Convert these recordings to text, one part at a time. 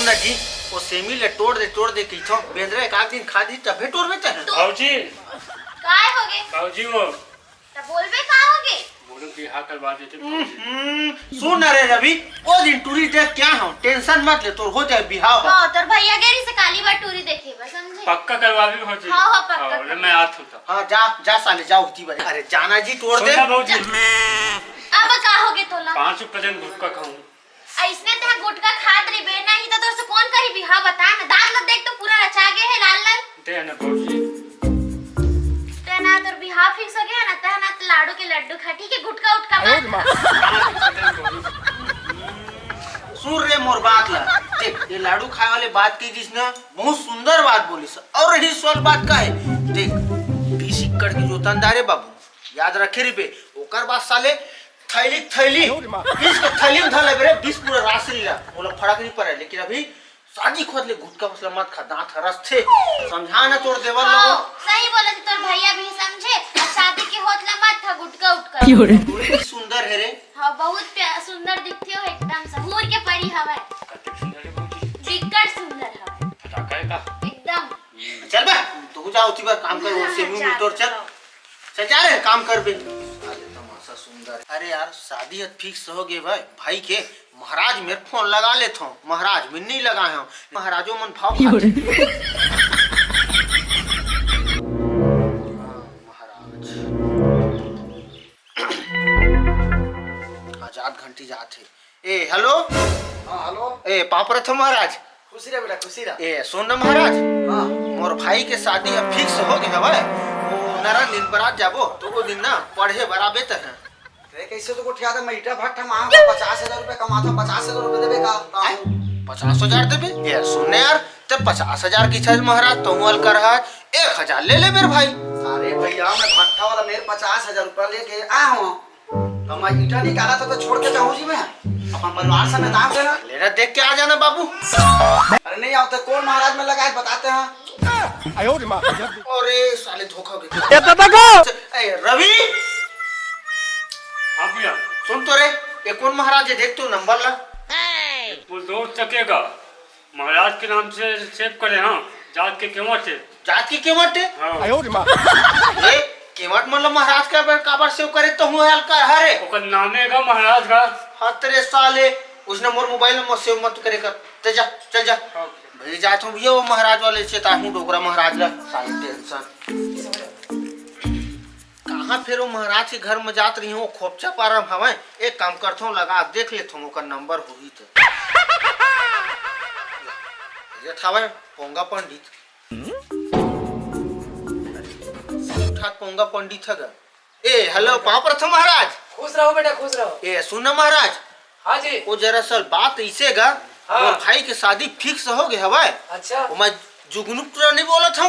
ना जी वो सेमी ले तोड़ दे की थो बेंद्रे एक आध दिन खा दी तबे तोड़ में चल बाबूजी काय होगे बाबूजी वो तब बोलबे का होगे बोलो बिहार करवा देते सुन रे रवि वो दिन टूरी देख क्या हो टेंशन मत ले तोर हो जाए बिहाव हां तोर भैया गेरी से काली बार टूरी देखे बस समझे पक्का करवा भी हो जी हाँ, पक्का और मैं आत होता हां जा साले जाओ उठी बजे अरे जाना जी तोड़ दे सुनना बाबूजी अब का होगे तोला 5% गुटखा खाऊं ऐसने ते गुटका खात रे बे नहीं तो तोर से कौन करी बिहाव बता ना दांत लग देख तो पूरा रचा गे है लाल लाल दे ना बाबूजी तेना तोर बिहाव फिक्स हो गया ना तेना तो लाडू के लड्डू खा ठीक है गुटका उटका सुन रे मोर बात ला देख ये लाडू खाए वाले बात की जिसने बहुत सुंदर बात बोली और रही सोल बात का है देख 20 एकड़ की जो तंदारे बाबू याद रखे रे बे ओकर बाद साले थैली 20 के थैली में धले रे 20 पूरा राशि ला बोला फड़क नहीं पड़े लेकिन अभी शादी खोद ले गुटका मसला मत खा दांत हरस थे समझा ना तोड़ देवर लोगो सही बोले थे तोर भैया भी समझे अब शादी के होतला मत था गुटका उटका बड़ी सुंदर है रे हां बहुत सुंदर दिखते हो एकदम सहूर के परी हवे बिकट सुंदर हवे फटाका का एकदम चल बे तू जाओ उठी बार काम कर वो सेमी में तोड़ चल जा रे काम कर बे तमाशा सुंदर अरे यार शादी फिक्स हो गए भाई के महाराज मेरे फोन लगा ले थो महाराज में नहीं लगाए हो महाराजों मन भाव महाराज आजाद घंटी जाते ए हेलो हाँ हेलो ए पापड़ थो महाराज खुशी रह बेटा खुशी रह ए सुन ना महाराज हाँ मोर भाई के शादी अब फिक्स हो गए हवे वो नरा दिन बरात जाबो तो वो दिन ना पढ़े बराबे त है रे कैसे तो कोठिया था मैं ईटा भट्टा मांगा 50,000 रुपए कमाता 50,000 रुपए देबे का 50,000 देबे यार सुनने यार तब 50,000 की छज महाराज तो हल कर है 1,000 ले ले मेरे भाई अरे भैया मैं भट्टा वाला मेरे 50,000 रुपए लेके आया हूँ तो मैं ईटा निकाला था तो छोड़ के जाऊँ जी मैं अपन परिवार समेत आ गए ना लेना देख के आ जाना बाबू अरे नहीं आओ तो कौन महाराज में लगाए बताते हैं अरे साले धोखा गए ए रवि हाँ भैया सुन तो रे ये कौन महाराज है देख तो नंबर ला वो 2 टकेगा महाराज के नाम से सेव करे हाँ जात के कीमत है जात की कीमत है हाँ ए कीमत मतलब महाराज का काबर सेव करे तो हूं हाल कर हरे ओकर नामे का महाराज का हाँ तेरे साले उसने मोर मोबाइल नंबर सेव मत करे कर ते जा चल जा भाई जात हूं ये वो महाराज वाले से ताहू डोगरा महाराज ला साले टेंशन कहाँ फिर वो महाराज के घर में जात रही हूँ खोपचा पारम हवे एक काम करता हूँ लगा देख लेता हूँ ओकर नंबर होई तो ये थावे पोंगा पंडित ठाक पोंगा पंडित है ए हेलो पापड़ थो महाराज खुश रहो बेटा खुश रहो ए सुना महाराज हाँ जी वो दरअसल बात ऐसे गा हाँ। और भाई की शादी फिक्स हो गई हवा अच्छा वो मैं जुगनू टूरा नहीं बोला था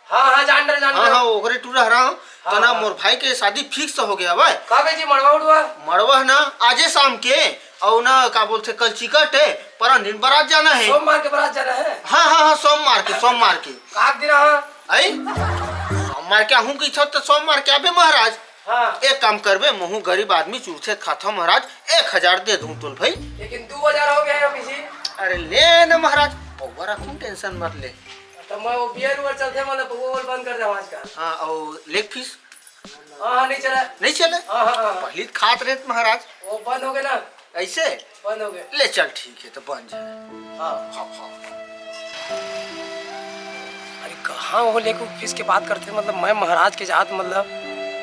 हाँ हाँ जान रहे हाँ हाँ ओकरे टूरा रहा हूँ तो हाँ, ना हाँ। मोर भाई के शादी फिक्स हो गया हवा काबे जी मड़वा उड़वा मड़वा ना आजे शाम के और ना का बोलते कल चिकट है पर दिन बारात जाना है सोमवार के बारात जाना है हाँ हाँ हाँ सोमवार के काक दिन हाँ आई सोमवार के आहू की छत तो सोमवार के आबे महाराज हाँ एक काम करबे महू गरीब आदमी चूरथे खाता महाराज 1,000 दे दूं तुल भाई लेकिन 2,000 हो गया है किसी अरे ले ना महाराज पौवा रखूं टेंशन मत ले तो मैं वो बियर उवर चलते मतलब वो बंद कर दे आज का हाँ और लेग पीस हाँ नहीं चला नहीं चले हाँ हाँ हाँ पहले खात रहे महाराज वो बंद हो गए ना ऐसे बंद हो गए ले चल ठीक है तो बन जाए हाँ हाँ हाँ अरे कहाँ वो लेको किस के बात करते मतलब मैं महाराज के जात मतलब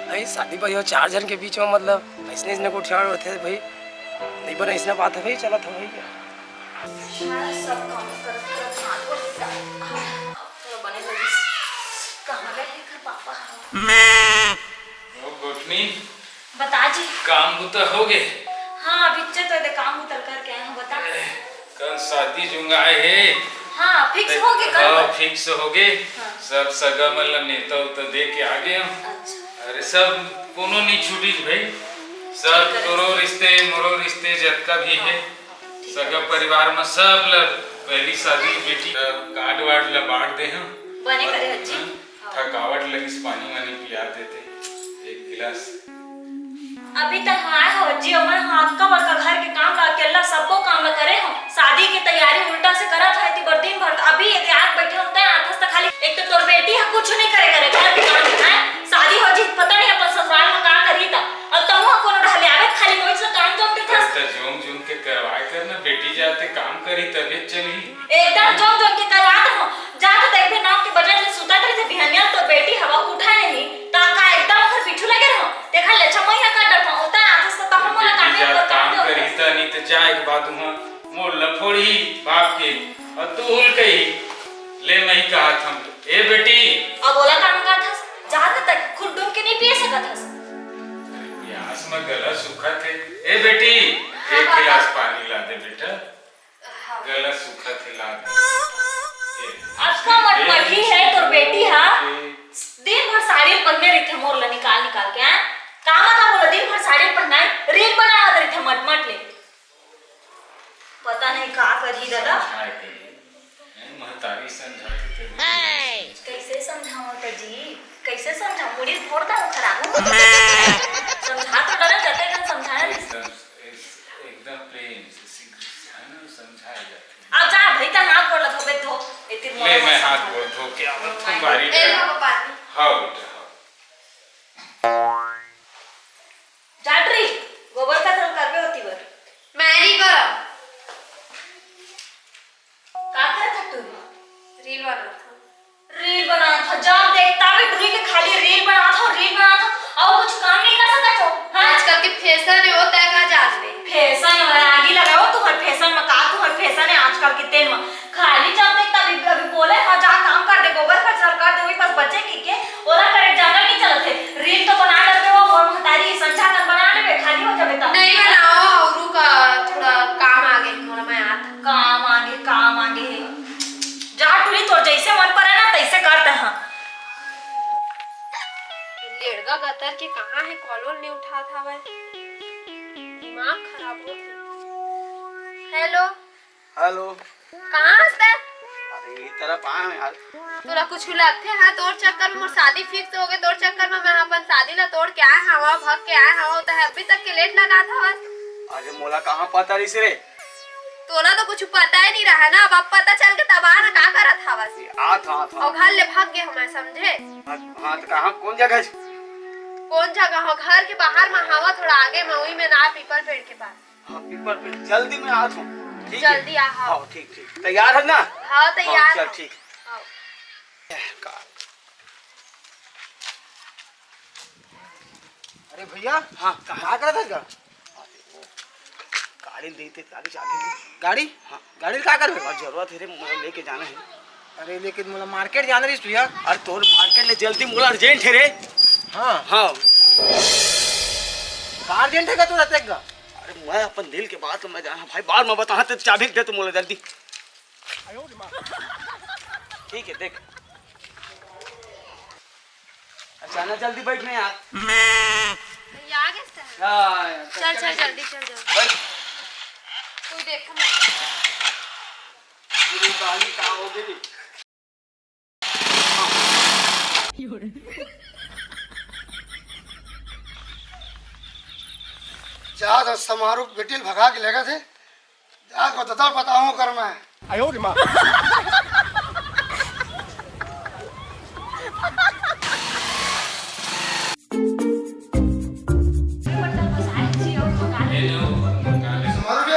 भाई शादी भाई हो 4 जन के बीच में मतलब इसने को उठा रहे थे भाई नहीं बना इसने बात है भाई चला था भाई सब काम करत हाथ को तो बने लगी कहां गए घर पापा ओ गोटनी बता जी काम तो हो गए हां अभी तो काम उतर कर के आए हूं बता कल शादी जुंगाए है हां फिक्स हो गए कल हाँ फिक्स हो गए हाँ। सब सगा मतलब नेता उता दे के आ गए हम अच्छा अरे सब कोनो नहीं छूटी भाई सब तोरो रिश्ते मोरो रिश्ते जतका भी है सगा परिवार में सब लग पहली शादी बेटी कार्ड वार्ड ला बांट दे हम बने करे अच्छी थकावट लगी पानी वानी पिला देते एक गिलास अभी तक आए हो जी हमर हाथ का बड़का घर के काम ला अकेला सबको काम ला करे हो शादी की तैयारी उल्टा से करत अभी याद बैठे होते हैं आठस तक खाली एक तो तोर बेटी है कुछ नहीं करे करे घर के काम है शादी हो जी पता नहीं अपन ससुराल में का करी था अब तुम कोनो ढले आवे खाली कोई से काम जोम के था तो जोम जोम के करवाए करना बेटी जाते काम करी तभी चली एकदम जोम जोम के करवा दो जा के देखबे नाव के बजट से सुता करे थे बिहनिया तो बेटी हवा उठा नहीं ता का एकदम घर पीछू लगे रहो देखा ले छमैया का डर था होता आठस तक हम मोला काम करी त नहीं तो जाए के बाद वहां मोर लफोड़ी बाप के और तू उल कही ले मैं ही कहा था ए बेटी अब बोला काम का था जाते तक खुद डूब के नहीं पी सकत हस प्यास में गला सूखा थे ए बेटी एक गिलास पानी ला दे बेटा गला सूखा थे ला दे आपका मटमटी है तो बेटी हा दिन भर साड़ी पहनने रही थे मोर ला निकाल के हैं काम था बोला दिन भर साड़ी पहनाए रील बना रही थे मटमट ले पता नहीं का करी दादा महतारी समझाती कैसे समझाऊं तो जी कैसे समझाऊं मुड़ी फोड़ता हूं खराब समझा तो डरा जाते हैं समझाना एकदम प्रेम से समझाया जाता अब जा भाई ता हाथ बोला धोबे धो इतनी ले मैं हाथ बोल धो के आवत तुम बारी हां बेटा जाटरी गोबर का थल करबे होती बर मैं नहीं करब का करत तू रील बना था रील बना था जब देखता भी टूरी के खाली रील बना था और कुछ काम नहीं कर सकत हो हां आजकल के फैशन है होता है का जान ले फैशन आगे लगाओ तू हर फैशन में का तू हर फैशन है आजकल के तेल में खाली जब देखता भी अभी बोले हां जा काम कर दे गोबर का चल कर दे वही बस बच्चे के ओला करे जाना नहीं चलत है रील तो बना लेते हो और महतारी संझा कर बना लेबे खाली हो जाबे तब नहीं बनाओ औरू का थोड़ा काम आगे मोला मैं आत काम आगे जा टूरी तो जैसे मन पर है ना तैसे करते हैं लेड़गा गतर के कहां है कॉल नहीं उठा था भाई दिमाग खराब हो हेलो हेलो कहां हंसता अरे ये तरफ आए हैं यार तोरा कुछ लगते है तोर चक्कर में मोर शादी फिक्स हो गए तोर चक्कर में मैं अपन शादी ला तोड़ के आए हवा भग के आए हवा तो अभी तक के लेट लगा था बस अरे मोला कहाँ पता रही रे तोरा तो कुछ पता ही नहीं रहा ना अब पता चल के तब आना का करत था बस आ और घर ले भाग गए हमें समझे हाँ तो कहाँ कौन जगह है? कौन जगह हो घर के बाहर में हवा थोड़ा आगे में वही में ना पीपल पेड़ के पास हाँ पीपर पे जल्दी में आ तू ठीक है जल्दी आ हाँ हाँ ठीक तैयार है ना हाँ तैयार चल हो। ठीक हाँ। अरे भैया हाँ कहाँ कर था गाड़ी देते गाड़ी चाबी गाड़ी हाँ गाड़ी का कर जरूरत है रे मुझे लेके जाना है अरे लेकिन मुझे मार्केट जाना रही भैया अरे तोर मार्केट ले जल्दी मुझे अर्जेंट है रे हाँ हाँ अर्जेंट है का तू रहते का अरे मैं अपन दिल के बात मैं जाना भाई बार में बता तो चाबी दे तू मुझे जल्दी ठीक है देख अचानक जल्दी बैठने यार ये आ गया चल चल जल्दी चल जल्दी कोई देखा मत पूरी गाड़ी का हो गई जा तो समारोह बेटिल भगा के लेगा थे जा को तो बताऊं कर मैं आयो रे मां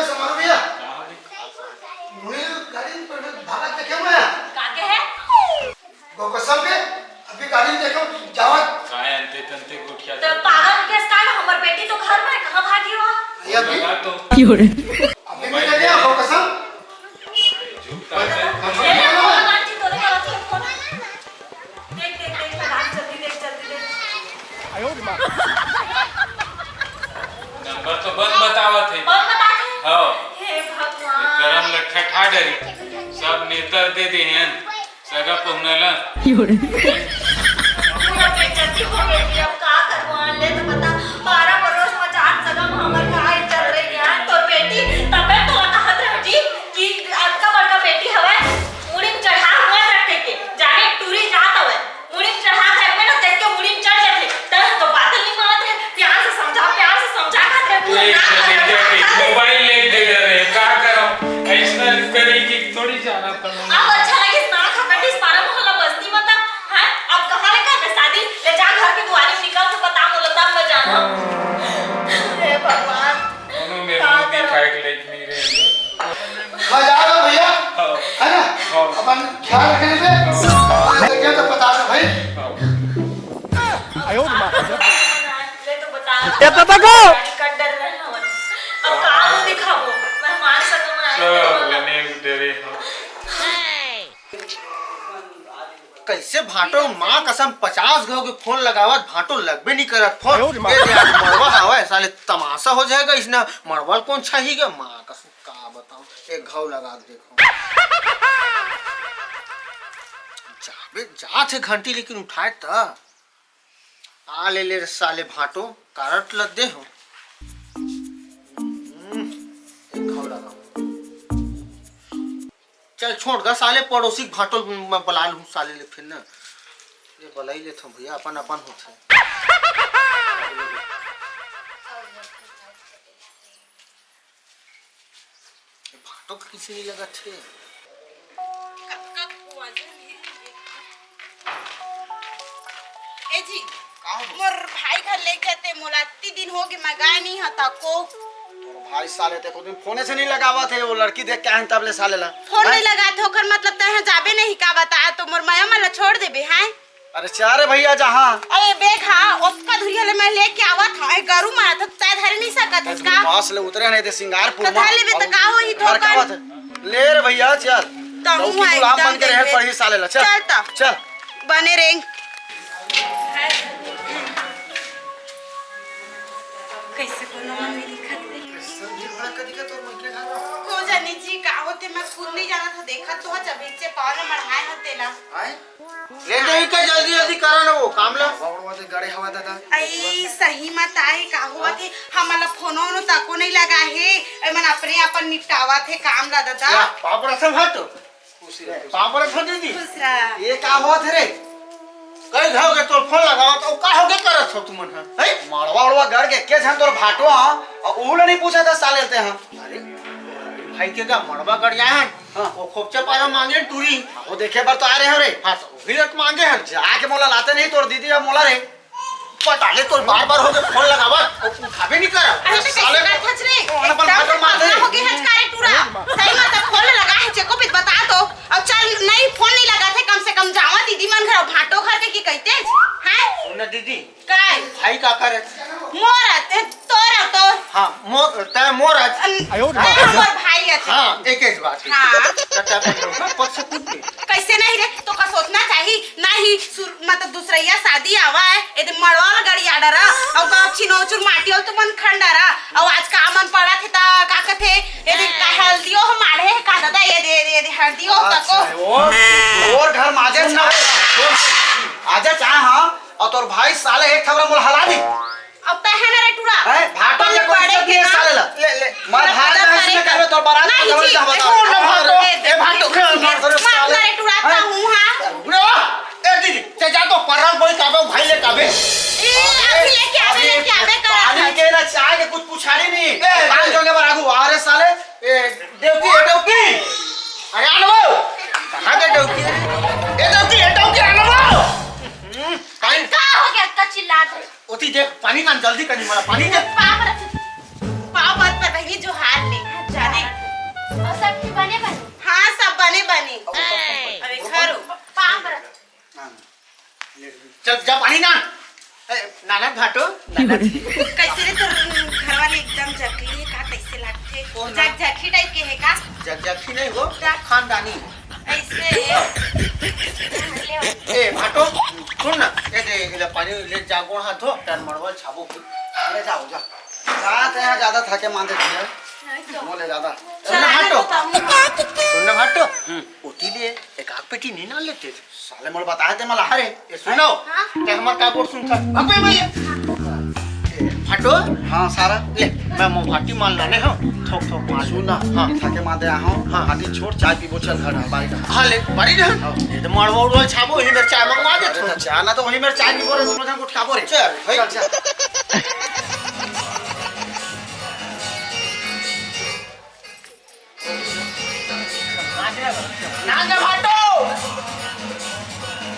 समारोह भैया मुझे गाड़ी पर भागा देखे मैं काके है गोकसम पे अभी गाड़ी देखो जावा काय अंते तंते गुठिया तो पागल के स्टाइल हमर बेटी तो घर में कहां भागी हो ये अभी लगा तो अभी भी चले आओ गोकसम झुकता है ये ले फोन आंटी तो ले करो फोन देख देख देख गाड़ी जल्दी देख आयो रे मां नंबर तो बंद बतावत है और बता दे हां हे भगवान गरम लट्ठा ठा डरी सब नेतर दे दे हैं सगा पहुनला पूरा बेइज्जती हो गई अब का करवान ले तो बता 12 बरस में 4 जगह हमर का चल रही है तो बेटी तबे तो कहत रह जी कि आपका बड़का बेटी हवे मुड़ी में चढ़ा हुआ रखे के जाने टूरी जात हवे मुड़ी में चढ़ा है पे ना देख के मुड़ी में चढ़ जाते तब तो बात नहीं मानत है प्यार से समझा का दे मोबाइल ले दे रहे का करो ऐसा करी कि थोड़ी जाना पड़ना अब अच्छा लगे ख्याल रखने पे देखिए तो बता दो भाई। ले तो बता ए पापा को कर डर रहे हो अब कहाँ दिखाओ मेहमान सब सब लेने डरे हो। कैसे भाटो माँ कसम 50 घाव के फोन लगावत भाटो लगबे नहीं करत फोन ये आज मरवा हवा साले तमाशा हो जाएगा इसने मरवा कौन चाहिएगा माँ कसम का बताऊं एक घाव लगा के देखो जाबे जात है घंटी लेकिन उठाए त आ ले ले साले भाटो कारट लग दे हो एक घाव लगा चल छोड़ गा साले पड़ोसी भाटो मैं बुला लूं साले ले फिर ना ये बुलाई ले थो भैया अपन अपन होते ये भाटो का किसी नहीं लगा थे ए जी मोर भाई घर ले जाते मुलाती दिन हो गए मैं गाय नहीं हता को भाई साले ते को दिन फोने से नहीं लगावा थे वो लड़की देख के आन तबले साले ला फोन नहीं लगाते होकर मतलब तह जाबे नहीं का बताया तो मोर माया मला छोड़ देबे हैं। अरे चारे भैया जहां अरे बेग हां उसका धुरिया ले मैं लेके आवत हां गरू मारा था तय धर नहीं सकत उसका पास ले उतरे नहीं थे सिंगारपुर तो धर लेबे त का होई ठोकर ले रे भैया चल तो लौकी हुआ गुलाम एकदम बन के रहे देबे। पड़ी साले ला चल चल ता चल बने रेंग कैसे कोनो मम्मी दिखत नहीं को जानी जी का होते मैं खुद नहीं जाना था देखा तो जब से पावले मढ़ाए होते ना ले दे के जल्दी जल्दी करो ना वो काम ला बावड़वा ते गाड़ी हवा दादा आई सही मत आए का हुआ थे हमला फोनो नो तको नहीं लगा है आई मन अपने अपन निपटावा थे काम ला दादा पापड़ से भाटो पापड़ से दीदी दूसरा ये का हुआ थे रे कई घाव के तो फोन लगाओ तो का हो के करत हो तुमन है मड़वा उड़वा गड़ के छन तोर भाटो हां और उहले नहीं पूछा था साले लेते हैं अरे भाई के का मड़वा गड़िया है वो खोपचे पारा मांगे टूरी वो देखे पर तो आ रहे हो रे हां तो विलत मांगे हैं जाके मोला लाते नहीं तोर दीदी अब मोला रे पता ले तो बार हो के फोन लगावा और उठाबे नहीं करा अरे तो साले कैसे ना खच रे अपन भाटो मार दे हो गए हचकारे टूरा सही मत फोन लगा है चेको पे बता दो अब चल नहीं फोन नहीं लगा थे कम से कम जावा दीदी मन घर भाटो घर के की कहते हैं सुन दीदी काय भाई का करे मोर तोरा तो हां मोर तय मोर मोर भाई है हां एक एक बात है हाँ। चाचा पर पक्ष कुछ कैसे नहीं रे तो का सोचना चाहिए नहीं मतलब दूसरैया शादी आवा है यदि मड़वाल गाड़ी आडरा और का छिनौचुर माटी और तो मन खंडरा और आज का मन पड़ा थे ता का कथे यदि का हल्दियो हम मारे का दादा ये दे हल्दियो तको और घर माजे ना आजा चाहे हां और तोर भाई साले एक थवरा मोल हला दी अब तय है ना रे टूरा है भाटो के कोई इज्जत नहीं है साले ला ले मैं भाग ना इसमें करबे तोर बारात में जबल जा बता ए भाटो खेल मार दो मार रे टूरा ता हूं हां ए दीदी ते जा तो परल कोई काबे भाई ले काबे ए अभी लेके आवे करा पानी के ना चाय के कुछ पुछाड़ी नहीं कान जोगे पर आगू आ रे साले ए देवकी अरे आनो कहां के देवकी ए देवकी आनो पानी का हो गया का चिल्ला दे ओती देख पानी का जल्दी करनी मला पानी दे पाव बात पर बहनी जो हार ले जाने और सब की बने हाँ सब बने बने अरे खरो पाम चल जा पानी ना नाना घाटो कैसे रे तो घर वाले एकदम जकली का कैसे लागथे जग जखी टाइप के है का जगजगी नहीं हो खानदानी ऐसे ए भाटो सुन ना ए दे इला पानी ले जागो हाथ धो टन मड़वा छाबो ले जाओ जा जाते हैं ज्यादा थके मांदे भैया मोले ज्यादा सुन ना भाटो ओती ले एक आग पेटी नहीं ना लेते साले मोल बताए थे मला हरे ए सुनो ते हमर का बोल सुन था अबे भैया भाटो हां सारा ले मैं मो भाटी मान लाने हो ठोक ठोक मार सुना हां थके मांदे आहो हाँ। हाथी छोड़ चाय पीबो चल घर बारी का हां ले बारी ना ये तो मड़वा उड़वा छाबो ही चाय मंगवा दे अरे चाय ना तो वही मेरे चाय पीबो रे दोनों जन को खाबो रे चल भाई चल ना जा भाटो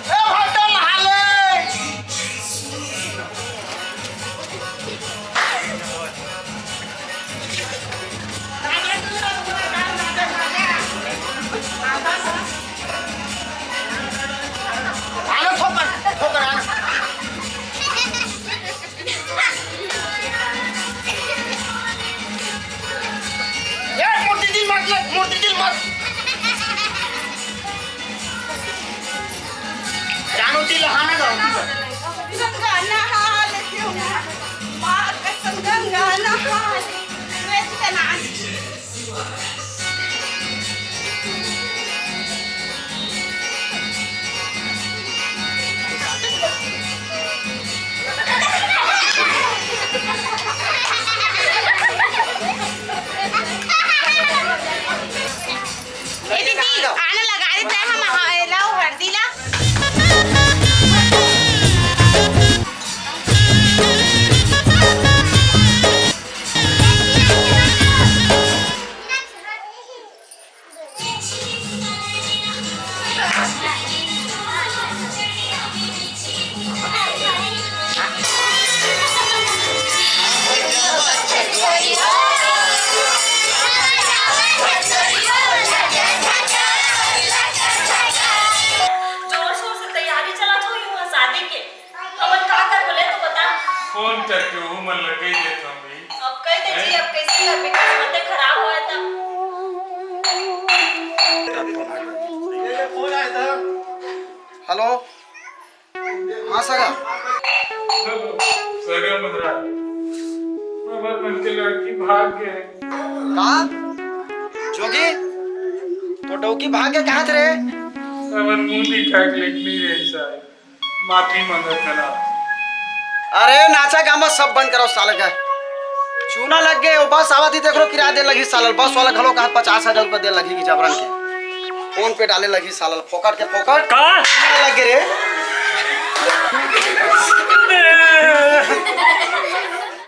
ए भाटो नहाले आने लगा देते हैं हम लाओ हल्दी ला जोर शोर से तैयारी चला तो हुई शादी के अब का कर बोले तो बता फोन करके वो मन लगे देता हूँ भाई अब कह दे जी अब कैसे कर भी किस्मत खराब हुआ था हेलो हाँ सगा सगा महाराज हमारे मन के लड़की भाग गए कहा जोगी तो डौकी भाग के कहा थे रे हमारे मुंह दिखा के लेकिन नहीं रहे साहब माफी मांगा करा अरे नाचा गामा सब बंद करो साल का चूना लग गए बस आवा थी देख लो किराया दे लगी साल बस वाला घलो कहा 50,000 रुपये दे लगी जबरन के फोन पे डाले लगी साल फोकट के फोकट का लग गए रे